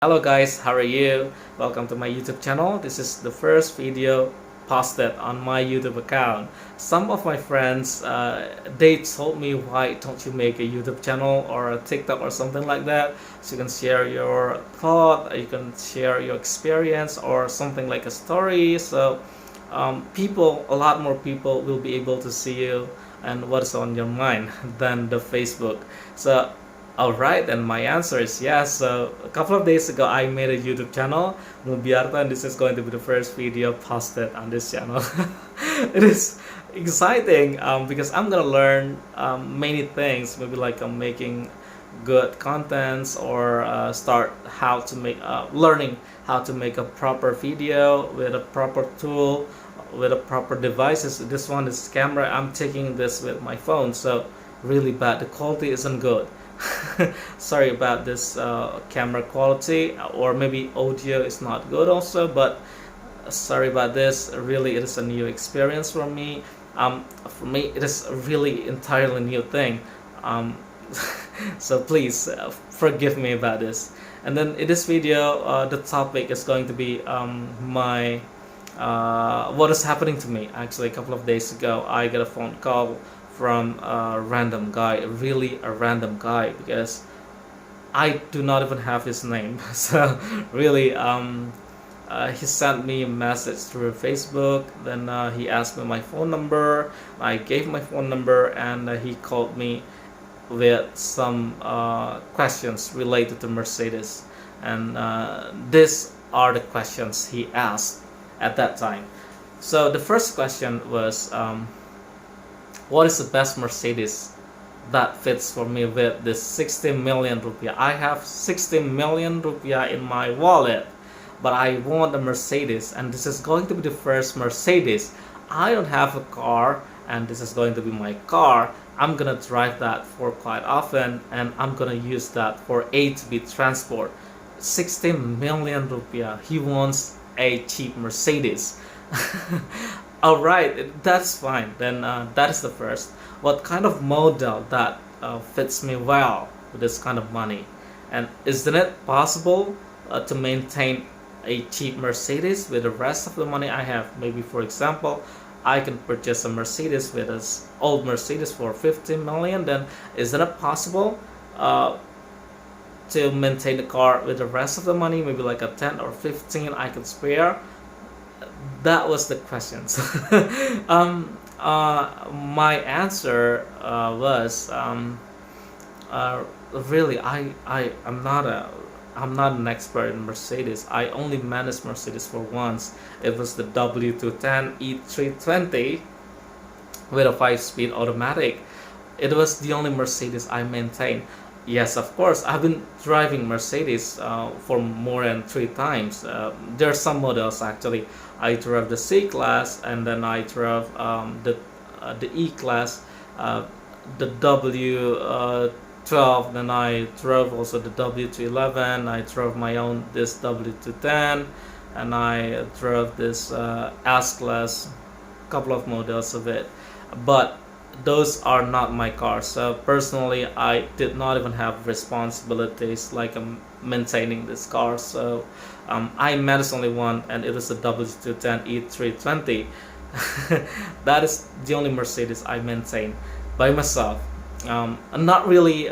Hello guys, how are you? Welcome to my YouTube channel. This is the first video posted on my YouTube account. Some of my friends, they told me, why don't you make a YouTube channel or a TikTok or something like that, so you can share your thought, you can share your experience or something like a story. So a lot more people will be able to see you and what is on your mind than the Facebook. So alright, and my answer is yes. So a couple of days ago I made a YouTube channel, Mubiarta, and this is going to be the first video posted on this channel. It is exciting because I'm gonna learn many things, maybe like making good contents or start how to make learning how to make a proper video with a proper tool, with a proper devices. This one is camera. I'm taking this with my phone, so really bad, the quality isn't good. Sorry about this camera quality, or maybe audio is not good also, but sorry about this. Really, it is a new experience for me. For me it is a really entirely new thing, so please forgive me about this. And then in this video, the topic is going to be my what is happening to me. Actually, a couple of days ago I got a phone call from a random guy, really a random guy, because I do not even have his name. So really, he sent me a message through Facebook. Then he asked me my phone number. I gave my phone number, and he called me with some questions related to Mercedes. And these are the questions he asked at that time. So the first question was, what is the best Mercedes that fits for me with this 60 million rupiah? I have 60 million rupiah in my wallet, but I want a Mercedes, and this is going to be the first Mercedes. I don't have a car, and this is going to be my car. I'm gonna drive that for quite often, and I'm gonna use that for A to B transport. 60 million rupiah. He wants a cheap Mercedes. Alright, that's fine. Then that is the first. What kind of model that fits me well with this kind of money? And isn't it possible to maintain a cheap Mercedes with the rest of the money I have? Maybe, for example, I can purchase a Mercedes with this old Mercedes for 50 million. Then isn't it possible to maintain the car with the rest of the money? Maybe like a 10 or 15 I can spare. That was the questions. My answer was really, I'm not an expert in Mercedes. I only managed Mercedes for once. It was the W210 E320 with a 5-speed automatic. It was the only Mercedes I maintained. Yes, of course, I've been driving Mercedes for more than 3 times. There are some models actually. I drove the C class, and then I drove the E class, the W12. Then I drove also the W211. I drove my own this W210, and I drove this S class, couple of models of it. But those are not my cars. So personally, I did not even have responsibilities like maintaining this car. So I managed only one, and it was the W210 E320. That is the only Mercedes I maintain by myself. Not really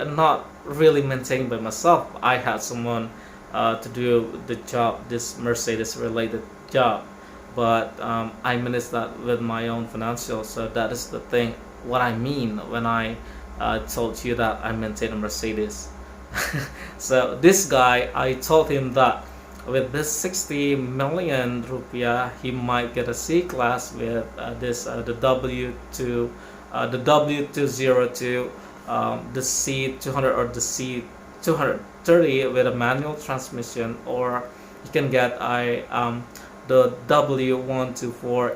maintaining by myself. I had someone to do the job, this Mercedes related job, but I managed that with my own financial. So that is the thing, what I mean when I told you that I maintain a Mercedes. So this guy, I told him that with this 60 million rupiah, he might get a C class with the W2 the W202, the C200 or the C230 with a manual transmission, or he can get the W124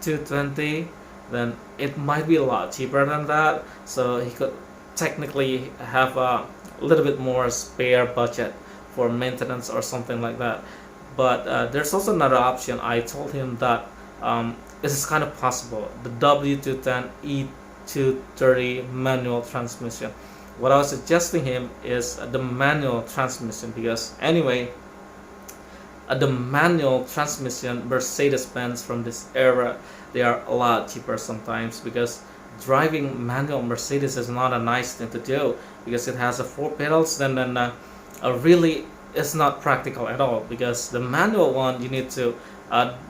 E220. Then it might be a lot cheaper than that, so he could technically have a little bit more spare budget for maintenance or something like that. But there's also another option. I told him that this is kind of possible, the W210 E230 manual transmission. what I was suggesting him is the manual transmission, because anyway, the manual transmission Mercedes-Benz from this era, they are a lot cheaper sometimes, because driving manual Mercedes is not a nice thing to do, because it has a 4 pedals. Then really it's not practical at all, because the manual one, you need to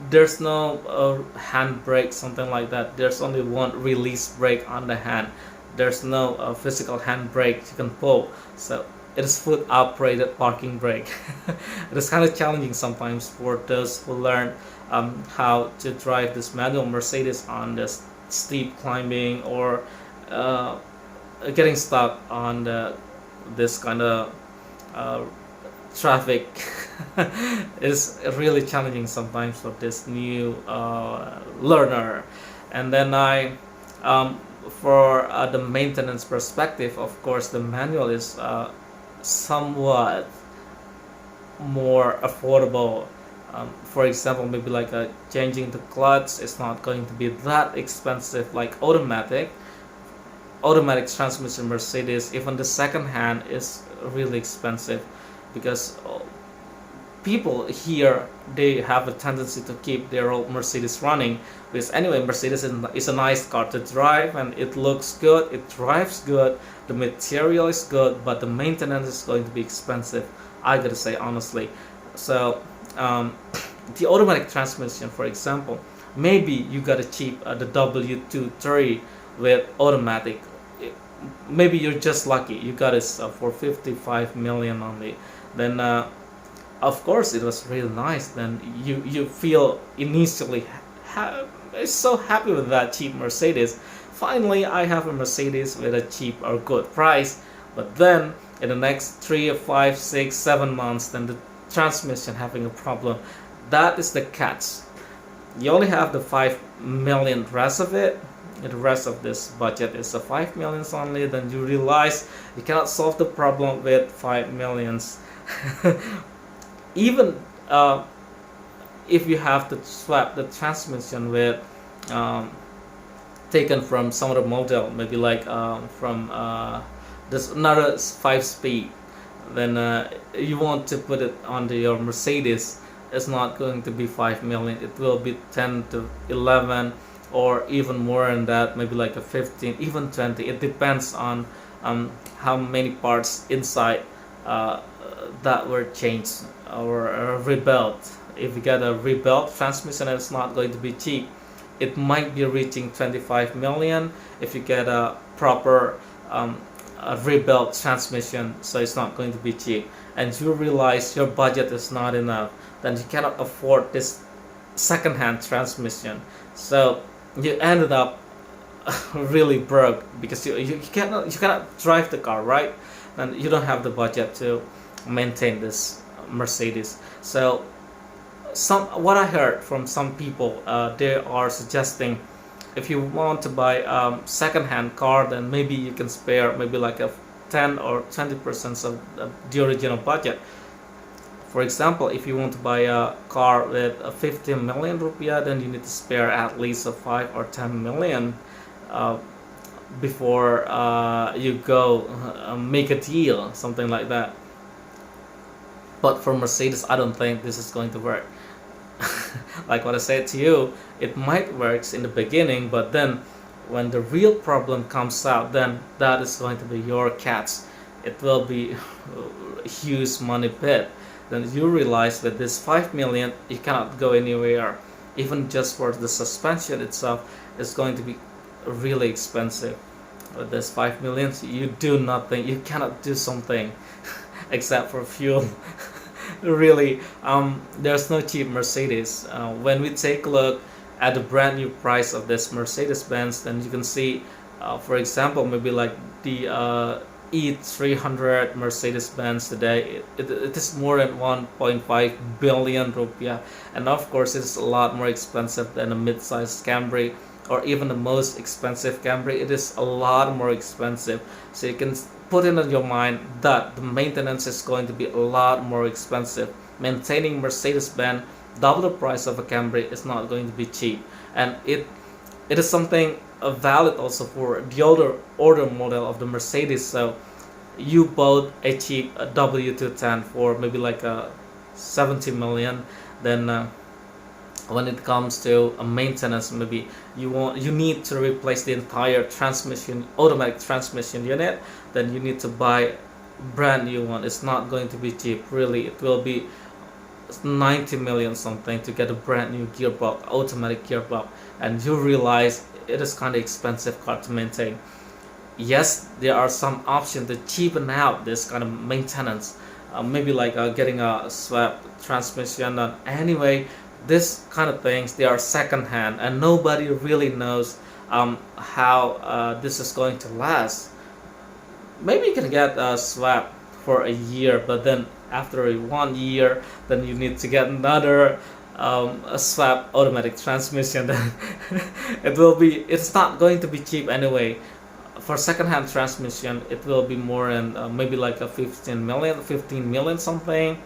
there's no hand brake, something like that. There's only one release brake on the hand. There's no physical hand brake you can pull, so it is foot operated parking brake. It is kind of challenging sometimes for those who learn how to drive this manual Mercedes on this steep climbing, or getting stuck on this kind of traffic. Is really challenging sometimes for this new learner. And then for the maintenance perspective, of course, the manual is somewhat more affordable. For example, maybe like changing the clutch is not going to be that expensive like automatic transmission Mercedes. Even the second hand is really expensive, because people here, they have a tendency to keep their old Mercedes running, because anyway, Mercedes is a nice car to drive, and it looks good, it drives good, the material is good, but the maintenance is going to be expensive, I gotta say honestly. So the automatic transmission, for example, maybe you got a cheap the W23 with automatic. Maybe you're just lucky, you got it for 55 million only. Then of course it was really nice. Then you feel initially so happy with that cheap Mercedes. Finally, I have a Mercedes with a cheap or good price. But then in the next 3 or 5, 6, 7 months, then the transmission having a problem. That is the catch. You only have the 5 million rest of it. The rest of this budget is 5 millions only. Then you realize you cannot solve the problem with 5 millions. Even if you have to swap the transmission with taken from some other model, maybe like from this another 5-speed, then you want to put it onto your Mercedes, it's not going to be 5 million. It will be 10 to 11, or even more than that, maybe like a 15, even 20. It depends on how many parts inside that were changed or rebuilt. If you get a rebuilt transmission, it's not going to be cheap. It might be reaching 25 million if you get a proper a rebuilt transmission, so it's not going to be cheap. And you realize your budget is not enough, then you cannot afford this second-hand transmission. So you ended up really broke, because you cannot drive the car, right? And you don't have the budget to maintain this Mercedes. So what I heard from some people, they are suggesting, if you want to buy a second-hand car, then maybe you can spare maybe like a 10 or 20% of the original budget. For example, if you want to buy a car with 15 million rupiah, then you need to spare at least 5 or 10 million before you go make a deal, something like that. But for Mercedes, I don't think this is going to work. Like what I said to you, it might work in the beginning, but then when the real problem comes out, then that is going to be your catch. It will be a huge money pit. Then you realize that this 5 million, you cannot go anywhere. Even just for the suspension itself is going to be really expensive. With this 5 million, you do nothing. You cannot do something except for fuel. Really, there's no cheap Mercedes. When we take a look at the brand new price of this Mercedes-Benz, then you can see, for example, maybe like the E300 Mercedes-Benz today, it is more than 1.5 billion rupiah, and of course it's a lot more expensive than a mid-sized Camry, or even the most expensive Camry. It is a lot more expensive. So you can put it in your mind that the maintenance is going to be a lot more expensive. Maintaining Mercedes-Benz double the price of a Camry is not going to be cheap, and it is something valid also for the older model of the Mercedes. So you bought a cheap W210 for maybe like a 70 million, then when it comes to a maintenance, maybe you need to replace the entire transmission, automatic transmission unit, then you need to buy brand new one. It's not going to be cheap, really. It will be 90 million something to get a brand new gearbox, automatic gearbox, and you realize it is kind of expensive car to maintain. Yes, there are some options to cheapen out this kind of maintenance, maybe like getting a swap transmission. Anyway, this kind of things, they are second hand, and nobody really knows how this is going to last. Maybe you can get a swap for a year, but then after 1 year, then you need to get another a swap automatic transmission. Then it's not going to be cheap anyway. For second-hand transmission, it will be more than maybe like a 15 million something.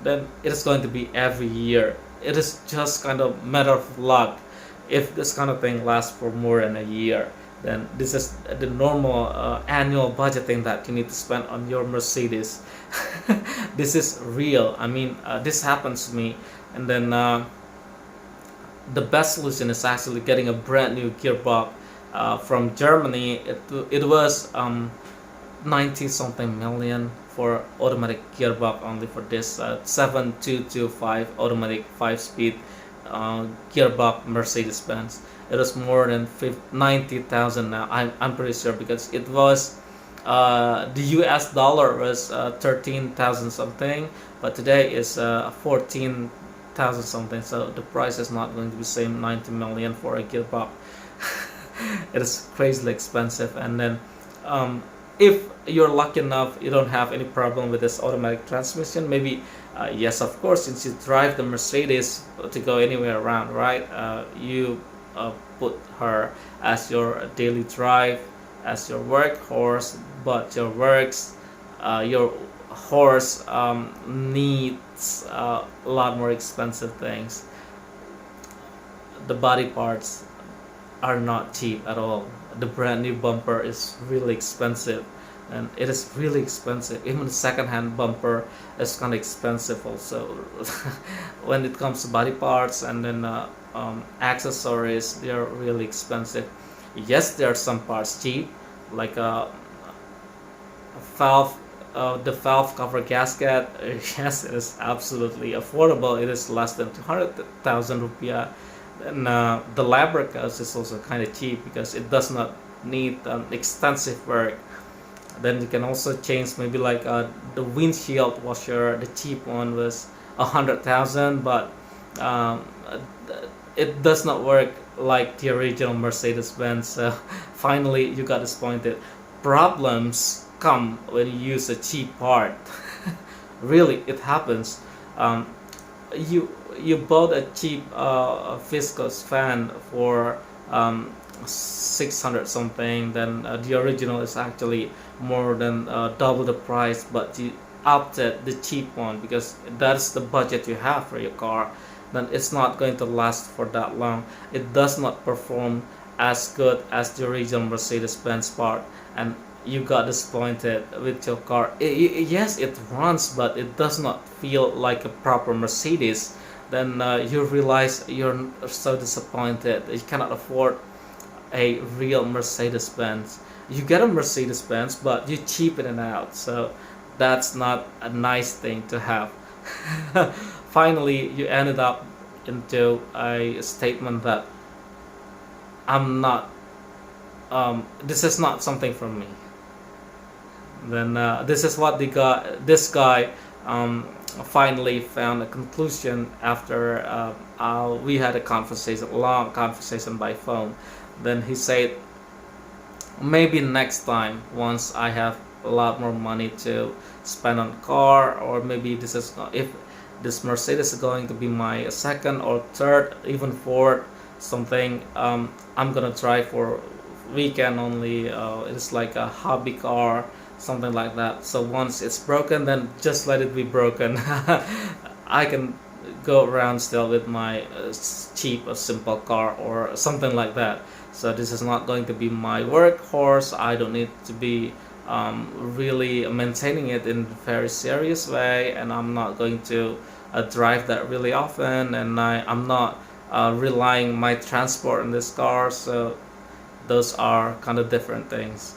Then it is going to be every year. It is just kind of matter of luck. If this kind of thing lasts for more than a year, then this is the normal annual budgeting that you need to spend on your Mercedes. This is real. I mean, this happens to me, and then the best solution is actually getting a brand new gearbox from Germany. It was 90 something million for automatic gearbox, only for this 7225 automatic 5-speed gearbox Mercedes-Benz. It was more than 90,000 now. I'm pretty sure, because it was the US dollar was 13,000 something, but today is 14,000 something. So the price is not going to be same 90 million for a gearbox. It is crazily expensive. And then if you're lucky enough, you don't have any problem with this automatic transmission, maybe yes, of course, since you drive the Mercedes to go anywhere around, right? You put her as your daily drive, as your workhorse, but your horse needs a lot more expensive things. The body parts are not cheap at all. The brand new bumper is really expensive, and it is really expensive. Even the second-hand bumper is kind of expensive also. When it comes to body parts and then accessories, they are really expensive. Yes, there are some parts cheap, like valve, the valve cover gasket. Yes, it is absolutely affordable. It is less than 200,000 rupiah. And the lubricants is also kind of cheap because it does not need extensive work. Then you can also change maybe like the windshield washer. The cheap one was 100,000, but it does not work like the original Mercedes-Benz. So finally, you got disappointed. Problems come when you use a cheap part. Really, it happens. You bought a cheap viscous fan for 600 something, then the original is actually more than double the price, but you opted the cheap one because that's the budget you have for your car. Then it's not going to last for that long. It does not perform as good as the original Mercedes-Benz part, and you got disappointed with your car. Yes, it runs, but it does not feel like a proper Mercedes. Then you realize you're so disappointed. You cannot afford a real Mercedes-Benz. You get a Mercedes-Benz, but you cheapen it out. So that's not a nice thing to have. Finally, you ended up into a statement that I'm not. This is not something for me. Then this is what this guy finally found a conclusion after we had a conversation, long conversation by phone. Then he said, maybe next time, once I have a lot more money to spend on car, or maybe this is, if this Mercedes is going to be my second or third, even fourth something, I'm gonna try for weekend only. It's like a hobby car, something like that. So once it's broken, then just let it be broken. I can go around still with my cheap or simple car or something like that. So this is not going to be my workhorse. I don't need to be really maintaining it in a very serious way, and I'm not going to drive that really often, and I'm not relying my transport in this car. So those are kind of different things.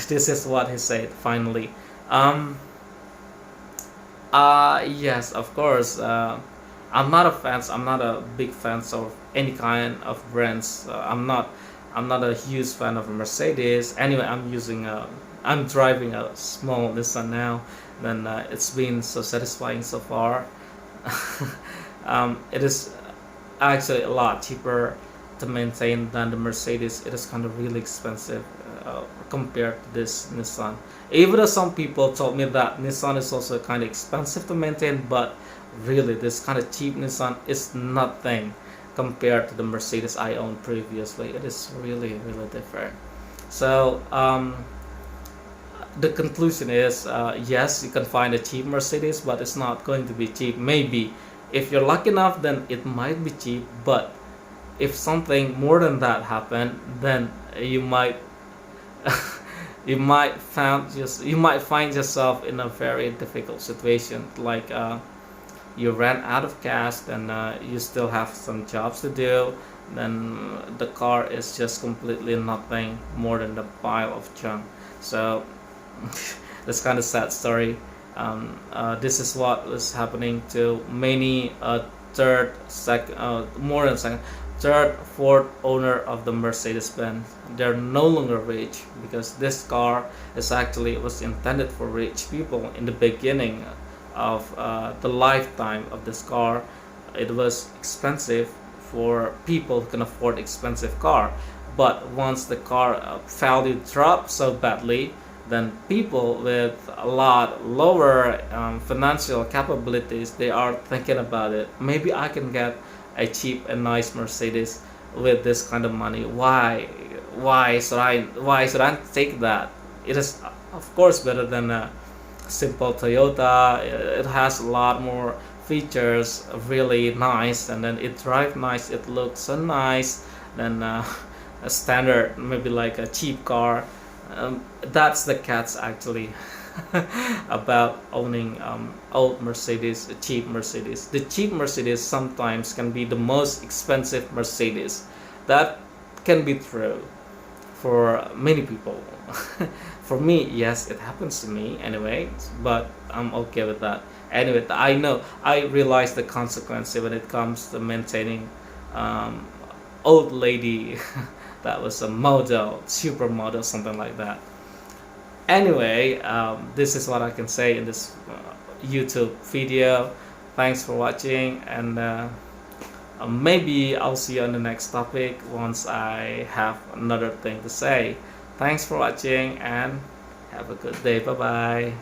This is what he said finally. um yes, of course. I'm not a big fan of any kind of brands. I'm not a huge fan of Mercedes. Anyway, I'm driving a small Nissan now. Then it's been so satisfying so far. It is actually a lot cheaper to maintain than the Mercedes. It is kind of really expensive compared to this Nissan. Even though some people told me that Nissan is also kind of expensive to maintain, but really this kind of cheap Nissan is nothing compared to the Mercedes I owned previously. It is really really different. So the conclusion is, yes, you can find a cheap Mercedes, but it's not going to be cheap. Maybe if you're lucky enough, then it might be cheap, but if something more than that happened, then you might you might find yourself in a very difficult situation. Like you ran out of cash, then you still have some jobs to do, then the car is just completely nothing more than a pile of junk. So that's kind of sad story. This is what was happening to many third, fourth owner of the Mercedes-Benz. They're no longer rich because this car was intended for rich people in the beginning of the lifetime of this car. It was expensive for people who can afford expensive car, but once the car value dropped so badly, then people with a lot lower financial capabilities, they are thinking about it. Maybe I can get a cheap and nice Mercedes with this kind of money. Why should I take that? It is of course better than a simple Toyota. It has a lot more features, really nice, and then it drives nice, it looks so nice than a standard, maybe like a cheap car. That's the catch actually about owning old Mercedes, a cheap Mercedes. The cheap Mercedes sometimes can be the most expensive Mercedes. That can be true for many people. For me, yes, it happens to me anyway, but I'm okay with that. Anyway, I realize the consequence when it comes to maintaining old lady that was a model, supermodel, something like that. Anyway, this is what I can say in this YouTube video. Thanks for watching, and maybe I'll see you on the next topic once I have another thing to say. Thanks for watching and have a good day. Bye bye.